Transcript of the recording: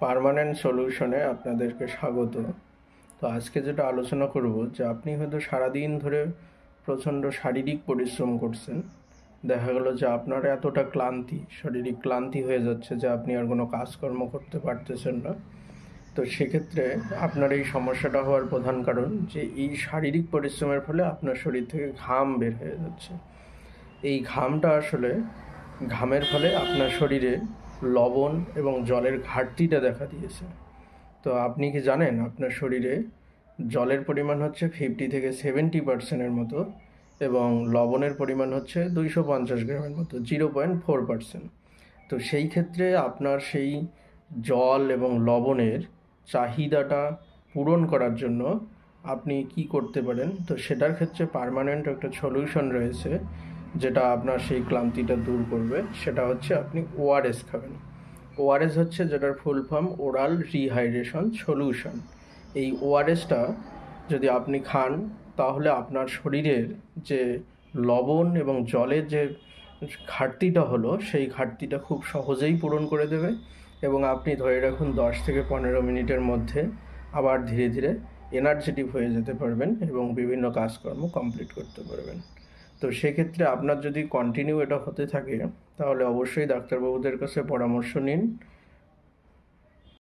Permanent সলিউশনে আপনাদেরকে স্বাগত। তো আজকে যেটা আলোচনা করব যে আপনি হয়তো সারাদিন ধরে প্রচণ্ড শারীরিক পরিশ্রম করছেন, দেখা গেল যে আপনার এতটা শারীরিক ক্লান্তি হয়ে যাচ্ছে যে আপনি আর কোনো কাজকর্ম করতে পারতেছেন না। তো সেক্ষেত্রে আপনার এই সমস্যাটা হওয়ার প্রধান কারণ যে এই শারীরিক পরিশ্রমের ফলে আপনার শরীর থেকে ঘাম বের হয়ে যাচ্ছে। এই ঘামের ফলে আপনার শরীরে লবণ এবং জলের ঘাটতিটা দেখা দিয়েছে। তো আপনি কি জানেন আপনার শরীরে জলের পরিমাণ হচ্ছে 50 থেকে 70% মতো এবং লবণের পরিমাণ হচ্ছে 250 গ্রামের মতো, 0.4%। তো সেই ক্ষেত্রে আপনার সেই জল এবং লবণের চাহিদাটা পূরণ করার জন্য আপনি কি করতে পারেন, তো সেটার ক্ষেত্রে পার্মানেন্ট একটা সলিউশন রয়েছে যেটা আপনার সেই ক্লান্তিটা দূর করবে। সেটা হচ্ছে আপনি ওআরএস খাবেন। ওআরএস হচ্ছে যেটার full form oral rehydration solution. এই ওআরএসটা যদি আপনি খান তাহলে আপনার শরীরের যে লবণ এবং জলের যে ঘাটতিটা হলো সেই ঘাটতিটা খুব সহজেই পূরণ করে দেবে এবং আপনি ধরে রাখুন 10 থেকে 15 মিনিটের মধ্যে আবার ধীরে ধীরে এনার্জেটিক হয়ে যেতে পারবেন এবং বিভিন্ন কাজকর্ম কমপ্লিট করতে পারবেন। তো সেক্ষেত্রে আপনার যদি কন্টিনিউ এটা হতে থাকে তাহলে অবশ্যই ডাক্তারবাবুদের কাছে পরামর্শ নিন